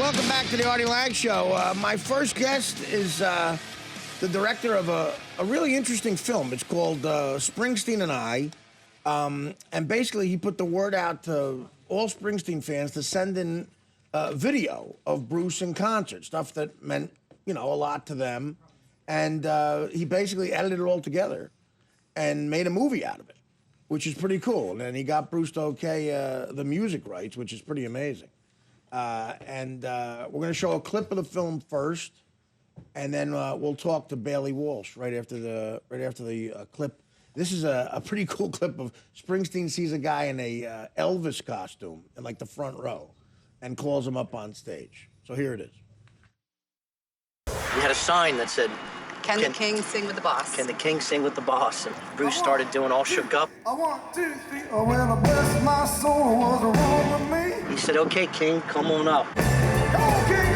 welcome back to the Artie Lange Show. My first guest is the director of a really interesting film. It's called Springsteen and I. And basically, he put the word out to all Springsteen fans to send in video of Bruce in concert, stuff that meant, a lot to them. And he basically edited it all together and made a movie out of it, which is pretty cool. And he got Bruce to okay the music rights, which is pretty amazing. And we're going to show a clip of the film first, and then we'll talk to Baillie Walsh right after the clip. This is a pretty cool clip of Springsteen sees a guy in a Elvis costume in like the front row, and calls him up on stage. So here it is. We had a sign that said, Can the king sing with the boss? Can the king sing with the boss? And Bruce started doing All Shook Up. I want to see, oh, well, bless my soul, was wrong with me. He said, okay, king, come on up. Come on, king.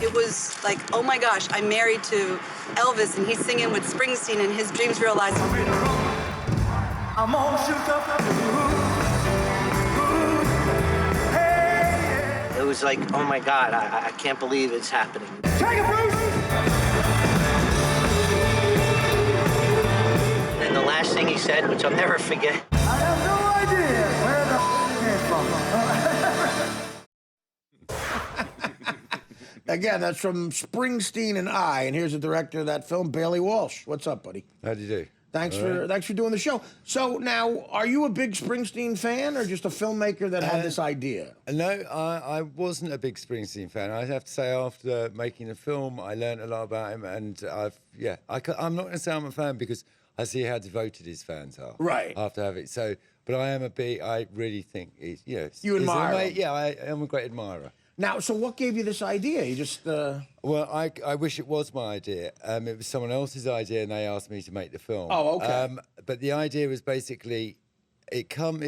It was like, oh my gosh, I'm married to Elvis and he's singing with Springsteen and his dreams realized. I'm all shook up. Hey, It was like, oh my God, I can't believe it's happening. take it, Bruce. And the last thing he said, which I'll never forget, I have no idea where the came from. Again, that's from Springsteen and I, and here's the director of that film, Baillie Walsh. What's up, buddy? How do you do? Thanks for doing the show. So now, are you a big Springsteen fan, or just a filmmaker that had this idea? No, I wasn't a big Springsteen fan. I have to say, after making the film, I learned a lot about him, and I'm not going to say I'm a fan because I see how devoted his fans are. Right. After having it, so, but I am I really think he's, You he's admire him. Yeah, I am a great admirer. Now, so what gave you this idea? You just Well, I wish it was my idea. It was someone else's idea, and they asked me to make the film. Oh, okay. But the idea was basically, it came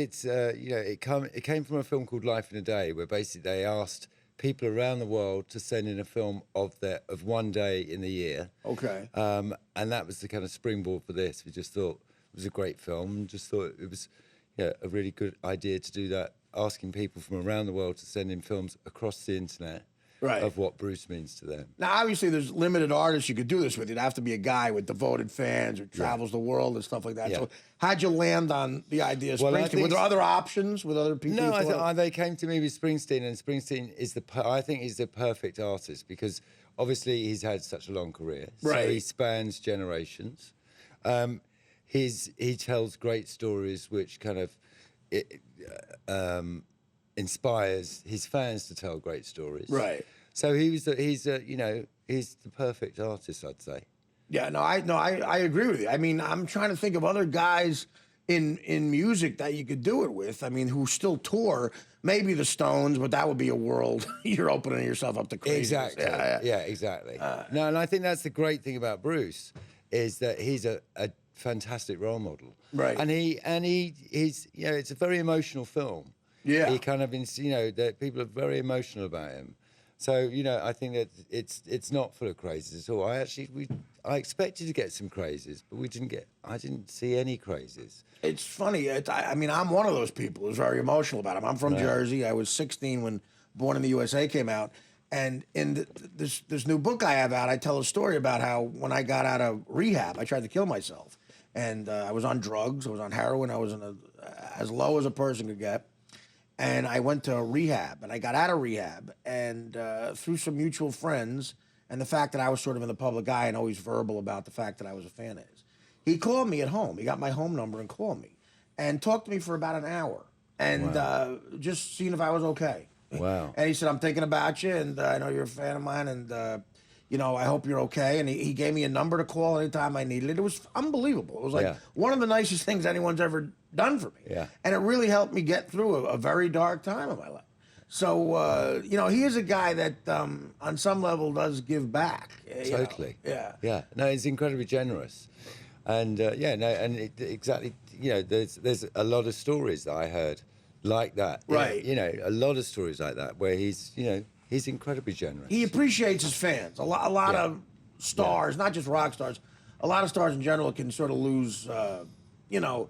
from a film called Life in a Day, where basically they asked people around the world to send in a film of one day in the year. Okay. And that was the kind of springboard for this. We just thought it was a great film, and just thought it was a really good idea to do that, asking people from around the world to send in films across the internet of what Bruce means to them. Now, obviously, there's limited artists you could do this with. You'd have to be a guy with devoted fans who travels the world and stuff like that. Yeah. So how'd you land on the idea of Well, Springsteen? Were there other options with other people? No, they came to me with Springsteen, and Springsteen is I think he's the perfect artist because obviously he's had such a long career. Right. So he spans generations. He tells great stories which kind of inspires his fans to tell great stories. Right. So he's the perfect artist, I'd say. Yeah, I agree with you. I mean, I'm trying to think of other guys in music that you could do it with. I mean, who still tour. Maybe the Stones, but that would be a world you're opening yourself up to crazy. Exactly. Yeah, exactly. No, and I think that's the great thing about Bruce is that he's a fantastic role model. Right. And he's it's a very emotional film. Yeah. He kind of that people are very emotional about him. So, I think that it's not full of crazes at all. I expected to get some crazes, but I didn't see any crazes. It's funny. I mean, I'm one of those people who's very emotional about him. I'm from Jersey. I was 16 when Born in the USA came out. And in this new book I have out, I tell a story about how when I got out of rehab, I tried to kill myself. And I was on drugs. I was on heroin. I was as low as a person could get. And I went to rehab. And I got out of rehab. And through some mutual friends and the fact that I was sort of in the public eye and always verbal about the fact that I was a fan of his, he called me at home. He got my home number and called me. And talked to me for about an hour. And just seeing if I was okay. Wow. And he said, I'm thinking about you, and I know you're a fan of mine, and, I hope you're okay. And he gave me a number to call anytime I needed it. It was unbelievable. It was like one of the nicest things anyone's ever done for me. Yeah. And it really helped me get through a very dark time in my life. So, he is a guy that, on some level, does give back. Totally. Yeah. Yeah. No, he's incredibly generous. And, exactly, there's a lot of stories that I heard like that. Right. A lot of stories like that where he's incredibly generous. He appreciates his fans. A lot of stars, not just rock stars, a lot of stars in general can sort of lose, you know,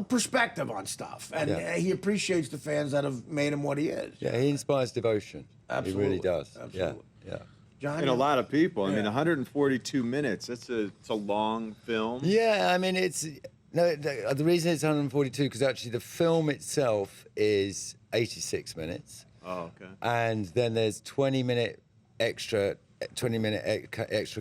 perspective on stuff, and he appreciates the fans that have made him what he is. Yeah, he inspires devotion. Absolutely. He really does. Absolutely. Yeah. John, And a lot of people. I mean, 142 minutes. It's a long film. Yeah, I mean, it's the reason it's 142 because actually the film itself is 86 minutes. Oh, okay. And then there's 20-minute extra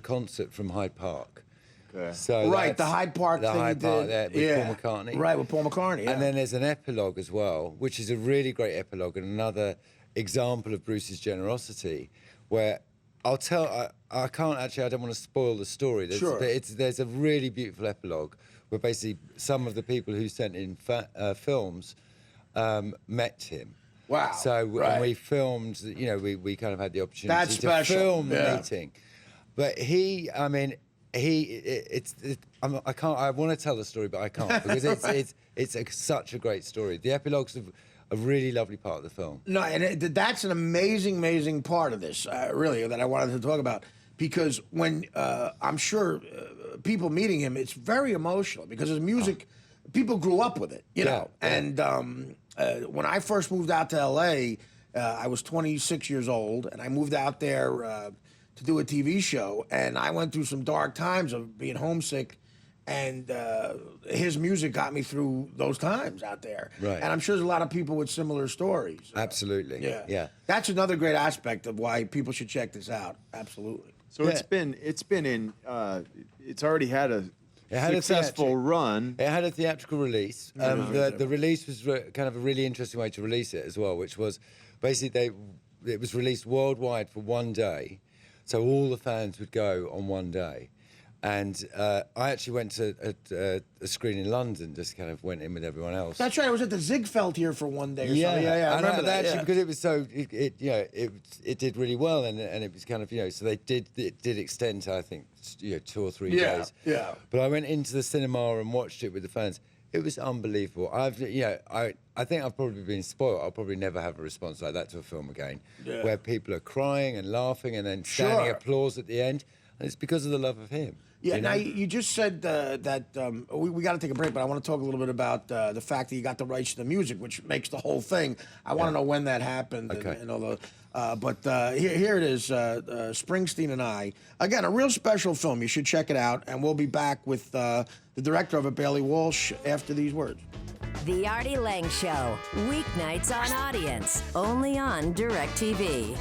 concert from Hyde Park. Okay. So right, the Hyde Park thing he did. There with Paul McCartney. Right, with Paul McCartney. Yeah. And then there's an epilogue as well, which is a really great epilogue and another example of Bruce's generosity, where I'll tell. I can't actually. I don't want to spoil the story. There's a really beautiful epilogue where basically some of the people who sent in films met him. Wow. So and we filmed. You know, we kind of had the opportunity That's to special. film the meeting. But I can't. I want to tell the story, but I can't because it's such a great story. The epilogue's a really lovely part of the film. No, and that's an amazing part of this, really, that I wanted to talk about. Because when I'm sure people meeting him, it's very emotional because his music, people grew up with it, you know. Yeah. And when I first moved out to L.A., I was 26 years old, and I moved out there to do a TV show, and I went through some dark times of being homesick. And his music got me through those times out there. Right. And I'm sure there's a lot of people with similar stories. Absolutely. Yeah. That's another great aspect of why people should check this out. Absolutely. So it's been in. It's already had a successful run. It had a theatrical release. The release was kind of a really interesting way to release it as well, which was basically it was released worldwide for one day, so all the fans would go on one day. And I actually went to a screen in London, just kind of went in with everyone else. That's right. I was at the Ziegfeld here for one day or something. Yeah, I and remember that. Actually, because it was so, it did really well, and it was kind of, so it did extend to, I think, 2 or 3 days. Yeah. But I went into the cinema and watched it with the fans. It was unbelievable. I think I've probably been spoiled. I'll probably never have a response like that to a film again, where people are crying and laughing and then standing applause at the end, and it's because of the love of him. Yeah, now you just said that we got to take a break, but I want to talk a little bit about the fact that you got the rights to the music, which makes the whole thing. I want to know when that happened and all the. But here it is, Springsteen and I. Again, a real special film. You should check it out, and we'll be back with the director of it, Baillie Walsh, after these words. The Artie Lange Show, weeknights on Audience, only on DirecTV.